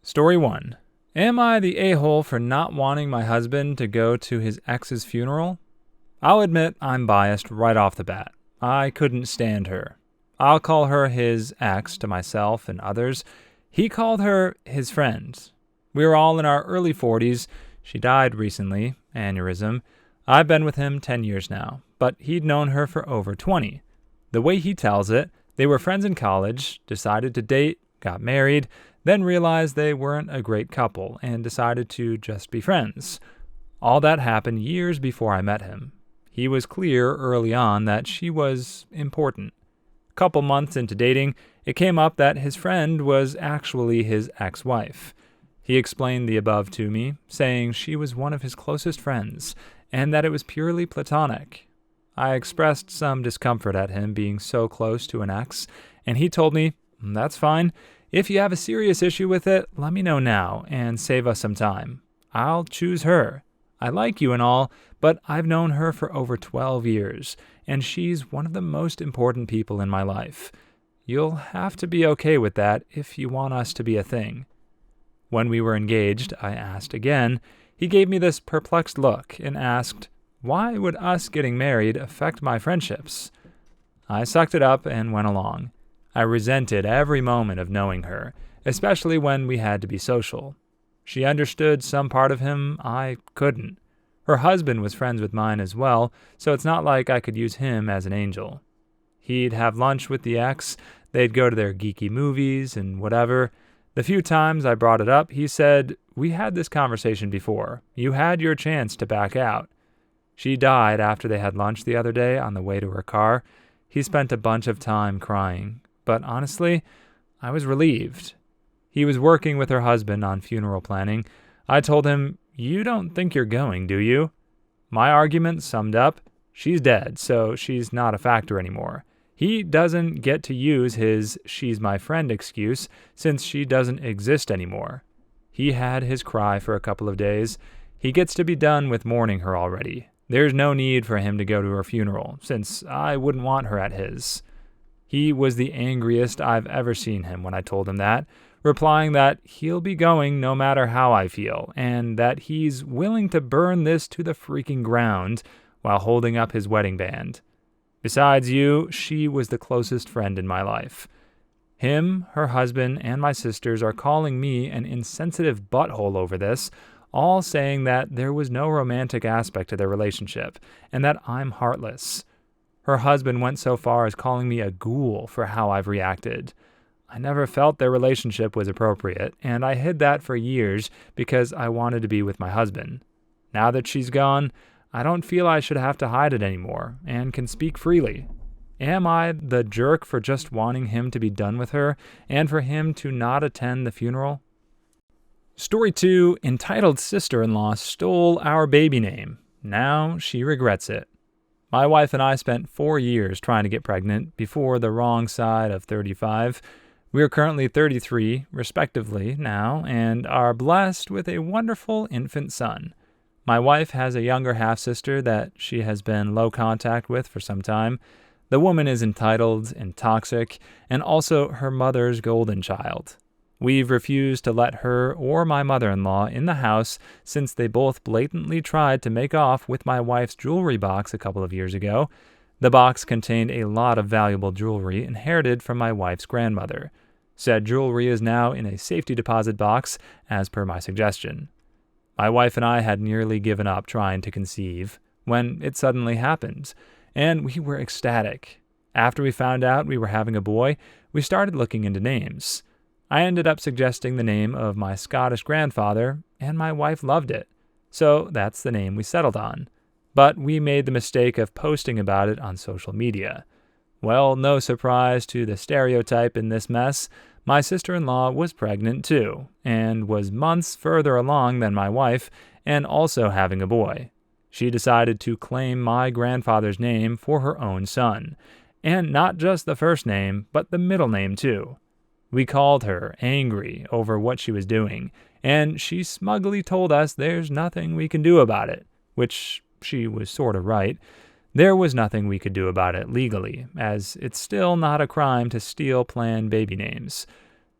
Story 1. Am I the a-hole for not wanting my husband to go to his ex's funeral? I'll admit I'm biased right off the bat. I couldn't stand her. I'll call her his ex to myself and others. He called her his friend. We were all in our early 40s. She died recently, aneurysm. I've been with him 10 years now, but he'd known her for over 20. The way he tells it, they were friends in college, decided to date, got married, then realized they weren't a great couple and decided to just be friends. All that happened years before I met him. He was clear early on that she was important. A couple months into dating, it came up that his friend was actually his ex-wife. He explained the above to me, saying she was one of his closest friends and that it was purely platonic. I expressed some discomfort at him being so close to an ex, and he told me, "That's fine. If you have a serious issue with it, let me know now and save us some time. I'll choose her. I like you and all, but I've known her for over 12 years, and she's one of the most important people in my life. You'll have to be okay with that if you want us to be a thing." When we were engaged, I asked again. He gave me this perplexed look and asked, "Why would us getting married affect my friendships?" I sucked it up and went along. I resented every moment of knowing her, especially when we had to be social. She understood some part of him I couldn't. Her husband was friends with mine as well, so it's not like I could use him as an angel. He'd have lunch with the ex, they'd go to their geeky movies and whatever. The few times I brought it up, he said, "We had this conversation before. You had your chance to back out." She died after they had lunch the other day on the way to her car. He spent a bunch of time crying. But honestly, I was relieved. He was working with her husband on funeral planning. I told him, "You don't think you're going, do you?" My argument summed up, she's dead, so she's not a factor anymore. He doesn't get to use his "she's my friend" excuse since she doesn't exist anymore. He had his cry for a couple of days. He gets to be done with mourning her already. There's no need for him to go to her funeral, since I wouldn't want her at his. He was the angriest I've ever seen him when I told him that, replying that he'll be going no matter how I feel, and that he's willing to burn this to the freaking ground while holding up his wedding band. Besides you, she was the closest friend in my life. Him, her husband, and my sisters are calling me an insensitive butthole over this, all saying that there was no romantic aspect to their relationship, and that I'm heartless. Her husband went so far as calling me a ghoul for how I've reacted. I never felt their relationship was appropriate, and I hid that for years because I wanted to be with my husband. Now that she's gone, I don't feel I should have to hide it anymore, and can speak freely. Am I the jerk for just wanting him to be done with her, and for him to not attend the funeral? Story 2, entitled Sister-in-Law Stole Our Baby Name. Now she regrets it. My wife and I spent 4 years trying to get pregnant before the wrong side of 35. We are currently 33, respectively, now, and are blessed with a wonderful infant son. My wife has a younger half-sister that she has been low contact with for some time. The woman is entitled and toxic, and also her mother's golden child. We've refused to let her or my mother-in-law in the house since they both blatantly tried to make off with my wife's jewelry box a couple of years ago. The box contained a lot of valuable jewelry inherited from my wife's grandmother. Said jewelry is now in a safety deposit box, as per my suggestion. My wife and I had nearly given up trying to conceive when it suddenly happened, and we were ecstatic. After we found out we were having a boy, we started looking into names. I ended up suggesting the name of my Scottish grandfather, and my wife loved it. So that's the name we settled on. But we made the mistake of posting about it on social media. Well, no surprise to the stereotype in this mess, my sister-in-law was pregnant too, and was months further along than my wife, and also having a boy. She decided to claim my grandfather's name for her own son, and not just the first name, but the middle name too. We called her, angry over what she was doing, and she smugly told us there's nothing we can do about it, which she was sort of right. There was nothing we could do about it legally, as it's still not a crime to steal planned baby names.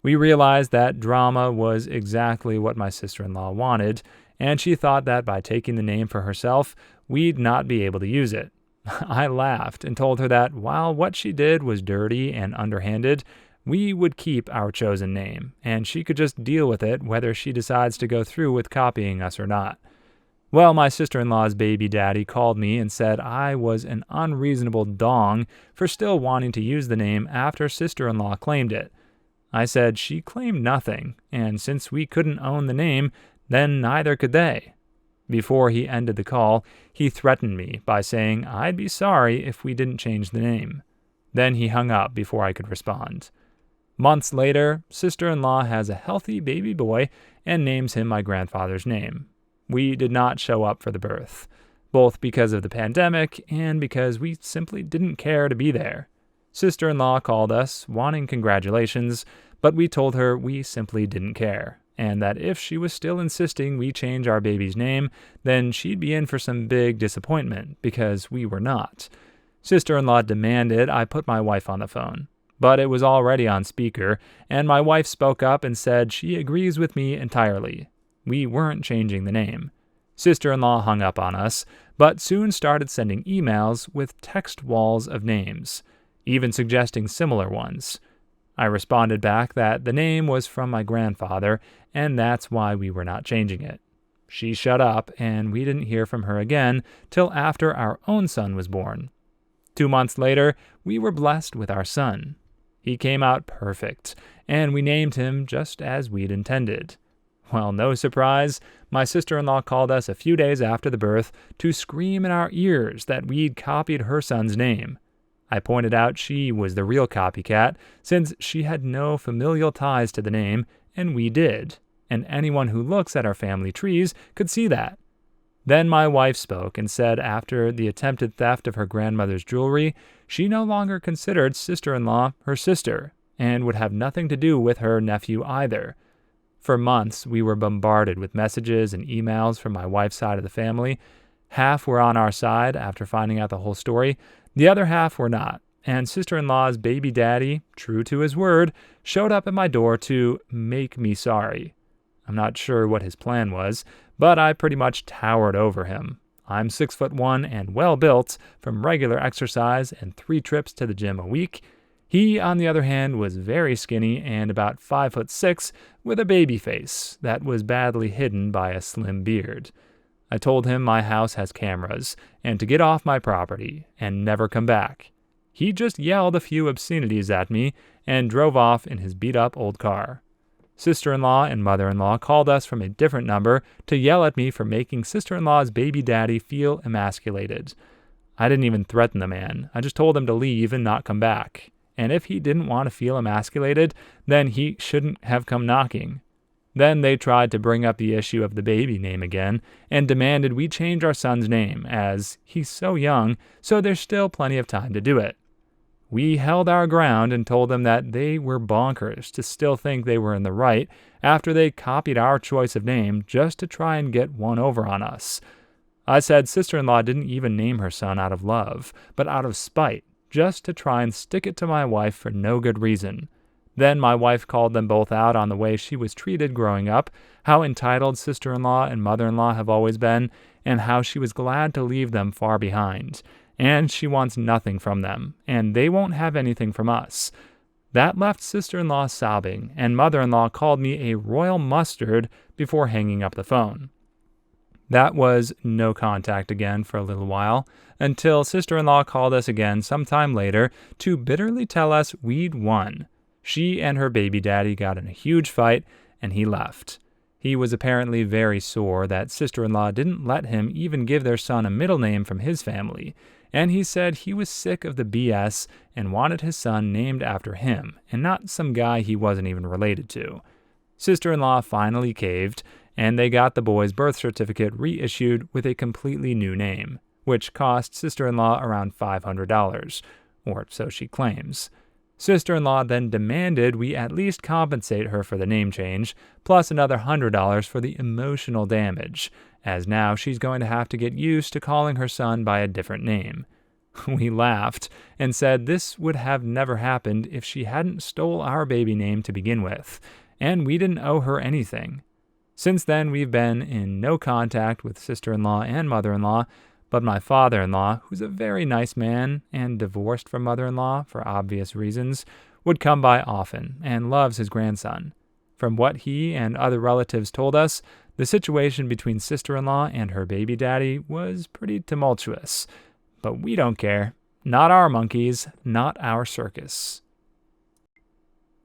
We realized that drama was exactly what my sister-in-law wanted, and she thought that by taking the name for herself, we'd not be able to use it. I laughed and told her that while what she did was dirty and underhanded, we would keep our chosen name, and she could just deal with it whether she decides to go through with copying us or not. Well, my sister-in-law's baby daddy called me and said I was an unreasonable dong for still wanting to use the name after sister-in-law claimed it. I said she claimed nothing, and since we couldn't own the name, then neither could they. Before he ended the call, he threatened me by saying I'd be sorry if we didn't change the name. Then he hung up before I could respond. Months later, sister-in-law has a healthy baby boy and names him my grandfather's name. We did not show up for the birth, both because of the pandemic and because we simply didn't care to be there. Sister-in-law called us, wanting congratulations, but we told her we simply didn't care, and that if she was still insisting we change our baby's name, then she'd be in for some big disappointment, because we were not. Sister-in-law demanded I put my wife on the phone, but it was already on speaker, and my wife spoke up and said she agrees with me entirely. We weren't changing the name. Sister-in-law hung up on us, but soon started sending emails with text walls of names, even suggesting similar ones. I responded back that the name was from my grandfather, and that's why we were not changing it. She shut up, and we didn't hear from her again till after our own son was born. 2 months later, we were blessed with our son. He came out perfect, and we named him just as we'd intended. Well, no surprise, my sister-in-law called us a few days after the birth to scream in our ears that we'd copied her son's name. I pointed out she was the real copycat, since she had no familial ties to the name, and we did, and anyone who looks at our family trees could see that. Then my wife spoke and said after the attempted theft of her grandmother's jewelry, she no longer considered sister-in-law her sister, and would have nothing to do with her nephew either. For months, we were bombarded with messages and emails from my wife's side of the family. Half were on our side after finding out the whole story. The other half were not, and sister-in-law's baby daddy, true to his word, showed up at my door to make me sorry. I'm not sure what his plan was, but I pretty much towered over him. I'm 6'1" and well-built from regular exercise and 3 trips to the gym a week. He, on the other hand, was very skinny and about 5'6", with a baby face that was badly hidden by a slim beard. I told him my house has cameras, and to get off my property, and never come back. He just yelled a few obscenities at me, and drove off in his beat-up old car. Sister-in-law and mother-in-law called us from a different number to yell at me for making sister-in-law's baby daddy feel emasculated. I didn't even threaten the man. I just told him to leave and not come back. And if he didn't want to feel emasculated, then he shouldn't have come knocking. Then they tried to bring up the issue of the baby name again, and demanded we change our son's name, as he's so young, so there's still plenty of time to do it. We held our ground and told them that they were bonkers to still think they were in the right after they copied our choice of name just to try and get one over on us. I said sister-in-law didn't even name her son out of love, but out of spite, just to try and stick it to my wife for no good reason. Then my wife called them both out on the way she was treated growing up, how entitled sister-in-law and mother-in-law have always been, and how she was glad to leave them far behind. And she wants nothing from them, and they won't have anything from us. That left sister-in-law sobbing, and mother-in-law called me a royal mustard before hanging up the phone. That was no contact again for a little while, until sister-in-law called us again sometime later to bitterly tell us we'd won. She and her baby daddy got in a huge fight, and he left. He was apparently very sore that sister-in-law didn't let him even give their son a middle name from his family, and he said he was sick of the BS and wanted his son named after him, and not some guy he wasn't even related to. Sister-in-law finally caved, and they got the boy's birth certificate reissued with a completely new name, which cost sister-in-law around $500, or so she claims. Sister-in-law then demanded we at least compensate her for the name change, plus another $100 for the emotional damage, as now she's going to have to get used to calling her son by a different name. We laughed and said this would have never happened if she hadn't stole our baby name to begin with, and we didn't owe her anything. Since then, we've been in no contact with sister-in-law and mother-in-law, but my father-in-law, who's a very nice man and divorced from mother-in-law for obvious reasons, would come by often and loves his grandson. From what he and other relatives told us, the situation between sister-in-law and her baby daddy was pretty tumultuous. But we don't care. Not our monkeys, not our circus.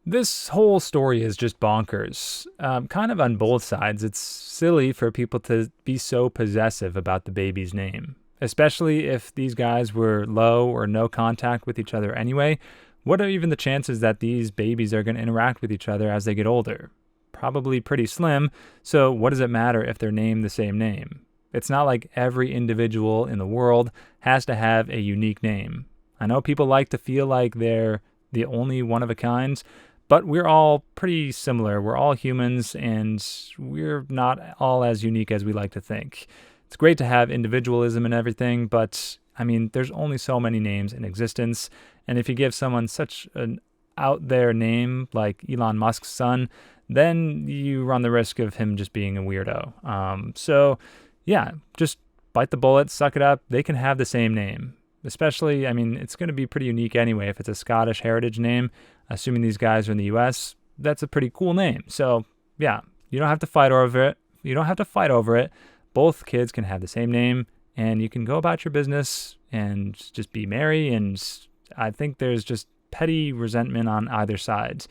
This whole story is just bonkers. Kind of on both sides. It's silly for people to be so possessive about the baby's name, especially if these guys were low or no contact with each other anyway. What are even the chances that these babies are going to interact with each other as they get older? Probably pretty slim, so what does it matter if they're named the same name? It's not like every individual in the world has to have a unique name. I know people like to feel like they're the only one of a kind, but we're all pretty similar. We're all humans, and we're not all as unique as we like to think. It's great to have individualism and everything, but I mean, there's only so many names in existence, and if you give someone such an out there name like Elon Musk's son, then you run the risk of him just being a weirdo. So yeah, just bite the bullet, suck it up. They can have the same name. Especially, I mean, it's going to be pretty unique anyway. If it's a Scottish heritage name, assuming these guys are in the U.S., that's a pretty cool name. So yeah, you don't have to fight over it. Both kids can have the same name, and you can go about your business and just be merry. And I think there's just petty resentment on either side.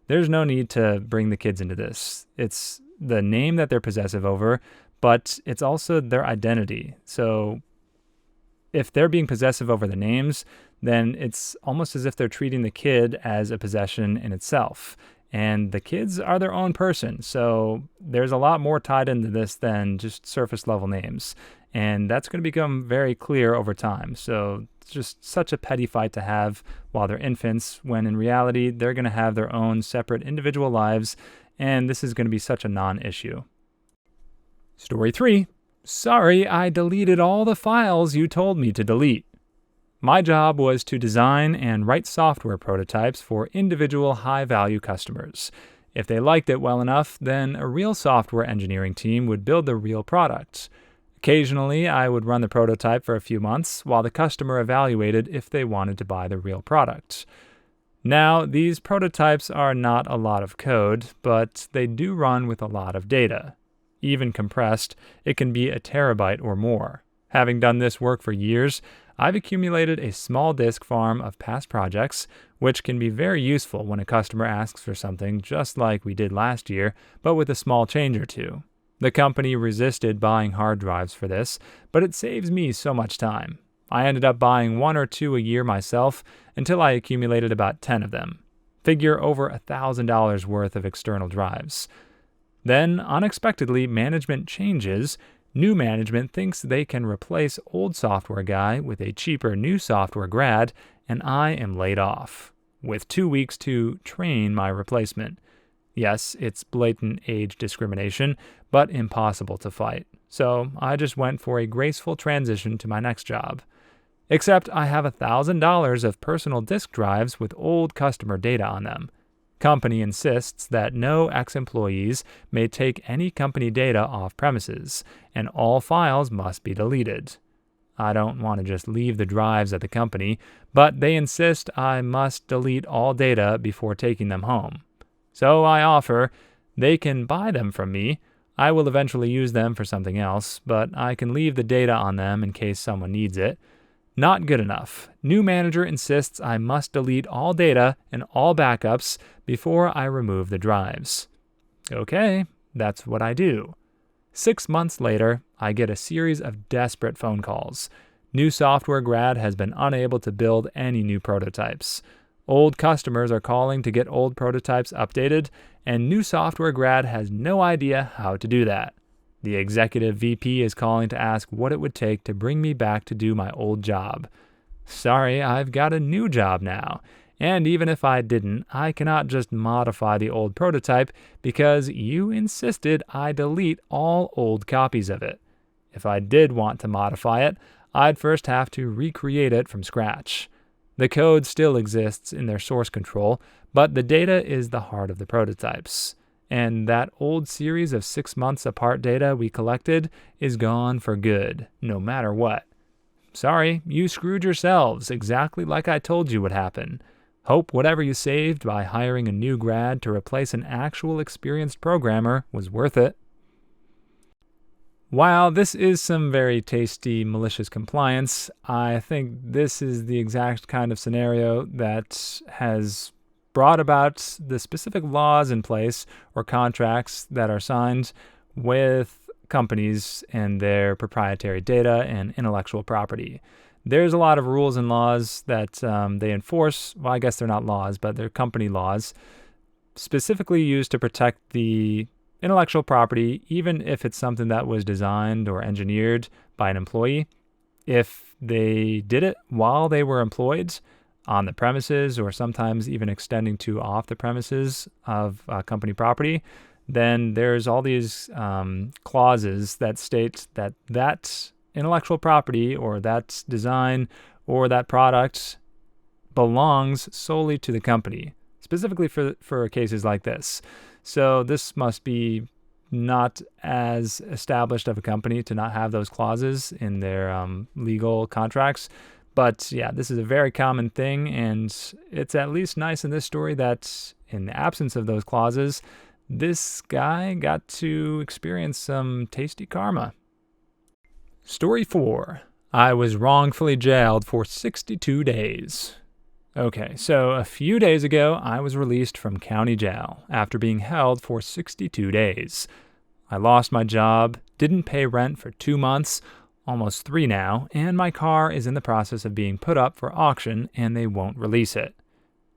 There's no need to bring the kids into this. It's the name that they're possessive over, but it's also their identity. So if they're being possessive over the names, then it's almost as if they're treating the kid as a possession in itself. And the kids are their own person. So there's a lot more tied into this than just surface level names. And that's going to become very clear over time. So it's just such a petty fight to have while they're infants, when in reality, they're going to have their own separate individual lives. And this is going to be such a non-issue. Story 3. Sorry, I deleted all the files you told me to delete. My job was to design and write software prototypes for individual high-value customers. If they liked it well enough, then a real software engineering team would build the real product. Occasionally, I would run the prototype for a few months while the customer evaluated if they wanted to buy the real product. Now, these prototypes are not a lot of code, but they do run with a lot of data. Even compressed, it can be a terabyte or more. Having done this work for years, I've accumulated a small disk farm of past projects, which can be very useful when a customer asks for something just like we did last year, but with a small change or two. The company resisted buying hard drives for this, but it saves me so much time. I ended up buying 1 or 2 a year myself until I accumulated about 10 of them. Figure over $1,000 worth of external drives. Then, unexpectedly, management changes. New management thinks they can replace old software guy with a cheaper new software grad, and I am laid off, with 2 weeks to train my replacement. Yes, it's blatant age discrimination, but impossible to fight. So I just went for a graceful transition to my next job. Except I have $1,000 of personal disk drives with old customer data on them. Company insists that no ex-employees may take any company data off premises, and all files must be deleted. I don't want to just leave the drives at the company, but they insist I must delete all data before taking them home. So I offer, they can buy them from me. I will eventually use them for something else, but I can leave the data on them in case someone needs it. Not good enough. New manager insists I must delete all data and all backups before I remove the drives. Okay, that's what I do. 6 months later, I get a series of desperate phone calls. New software grad has been unable to build any new prototypes. Old customers are calling to get old prototypes updated, and new software grad has no idea how to do that. The executive VP is calling to ask what it would take to bring me back to do my old job. Sorry, I've got a new job now, and even if I didn't, I cannot just modify the old prototype because you insisted I delete all old copies of it. If I did want to modify it, I'd first have to recreate it from scratch. The code still exists in their source control, but the data is the heart of the prototypes. And that old series of 6 months apart data we collected is gone for good, no matter what. Sorry, you screwed yourselves, exactly like I told you would happen. Hope whatever you saved by hiring a new grad to replace an actual experienced programmer was worth it. While this is some very tasty malicious compliance, I think this is the exact kind of scenario that has brought about the specific laws in place or contracts that are signed with companies and their proprietary data and intellectual property. There's a lot of rules and laws that they enforce. Well, I guess they're not laws, but they're company laws, specifically used to protect the intellectual property, even if it's something that was designed or engineered by an employee. If they did it while they were employed on the premises, or sometimes even extending to off the premises of company property, then there's all these clauses that state that that intellectual property or that design or that product belongs solely to the company, specifically for cases like this. So this must be not as established of a company to not have those clauses in their legal contracts. But yeah, this is a very common thing, and it's at least nice in this story that in the absence of those clauses, this guy got to experience some tasty karma. Story 4. I was wrongfully jailed for 62 days. Okay, so a few days ago, I was released from county jail after being held for 62 days. I lost my job, didn't pay rent for 2 months, almost 3 now, and my car is in the process of being put up for auction and they won't release it.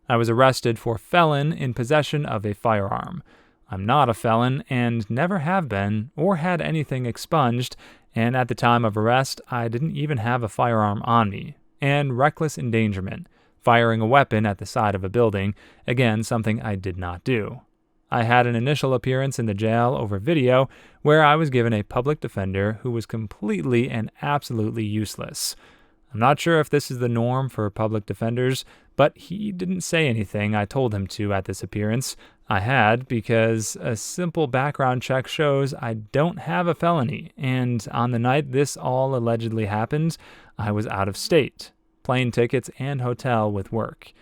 I was arrested for felon in possession of a firearm. I'm not a felon and never have been or had anything expunged, and at the time of arrest, I didn't even have a firearm on me. And reckless endangerment, firing a weapon at the side of a building, again, something I did not do. I had an initial appearance in the jail over video where I was given a public defender who was completely and absolutely useless. I'm not sure if this is the norm for public defenders, but he didn't say anything I told him to at this appearance. I had, because a simple background check shows I don't have a felony, and on the night this all allegedly happened, I was out of state, plane tickets and hotel with work.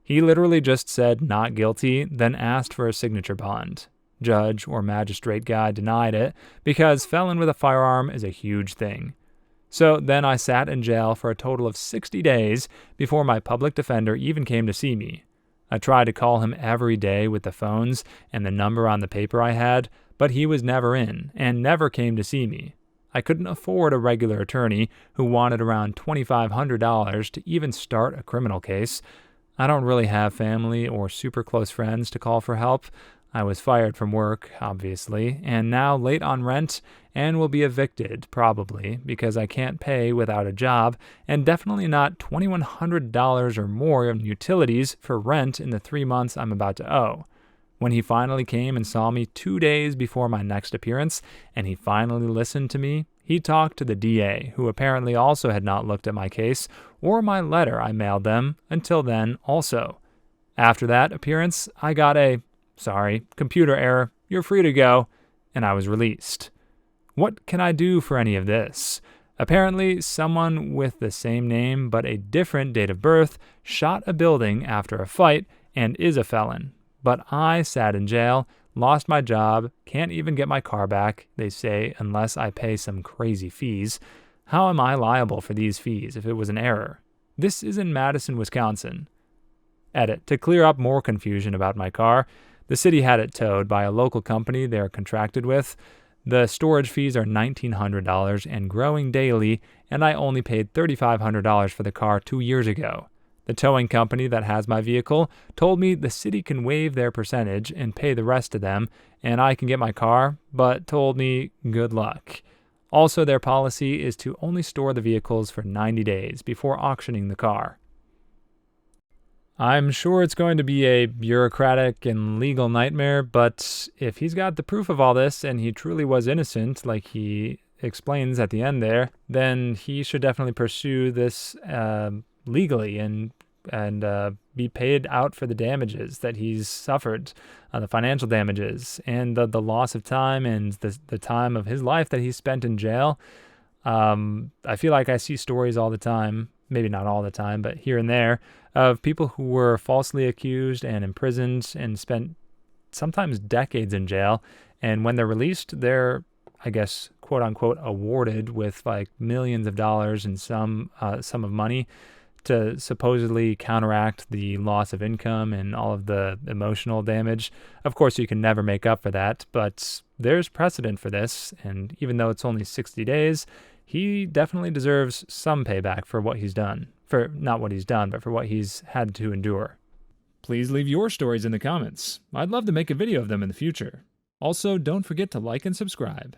He literally just said not guilty, then asked for a signature bond. Judge or magistrate guy denied it because felon with a firearm is a huge thing. So then I sat in jail for a total of 60 days before my public defender even came to see me. I tried to call him every day with the phones and the number on the paper I had, but he was never in and never came to see me. I couldn't afford a regular attorney who wanted around $2,500 to even start a criminal case. I don't really have family or super close friends to call for help. I was fired from work, obviously, and now late on rent and will be evicted, probably, because I can't pay without a job, and definitely not $2,100 or more in utilities for rent in the 3 months I'm about to owe. When he finally came and saw me 2 days before my next appearance, and he finally listened to me, he talked to the DA, who apparently also had not looked at my case or my letter I mailed them until then also. After that appearance, I got a, "Sorry, computer error, you're free to go," and I was released. What can I do for any of this? Apparently, someone with the same name but a different date of birth shot a building after a fight and is a felon. But I sat in jail, lost my job, can't even get my car back, they say, unless I pay some crazy fees. How am I liable for these fees if it was an error? This is in Madison, Wisconsin. Edit. To clear up more confusion about my car, the city had it towed by a local company they're contracted with. The storage fees are $1,900 and growing daily, and I only paid $3,500 for the car 2 years ago. The towing company that has my vehicle told me the city can waive their percentage and pay the rest to them, and I can get my car, but told me good luck. Also, their policy is to only store the vehicles for 90 days before auctioning the car. I'm sure it's going to be a bureaucratic and legal nightmare, but if he's got the proof of all this and he truly was innocent, like he explains at the end there, then he should definitely pursue this legally and be paid out for the damages that he's suffered, the financial damages and the loss of time and the time of his life that he spent in jail. I feel like I see stories all the time, maybe not all the time, but here and there, of people who were falsely accused and imprisoned and spent sometimes decades in jail. And when they're released, they're, I guess, quote unquote, awarded with like millions of dollars and some sum of money to supposedly counteract the loss of income and all of the emotional damage. Of course, you can never make up for that, but there's precedent for this. And even though it's only 60 days, he definitely deserves some payback for what he's done. For not what he's done, but for what he's had to endure. Please leave your stories in the comments. I'd love to make a video of them in the future. Also, don't forget to like and subscribe.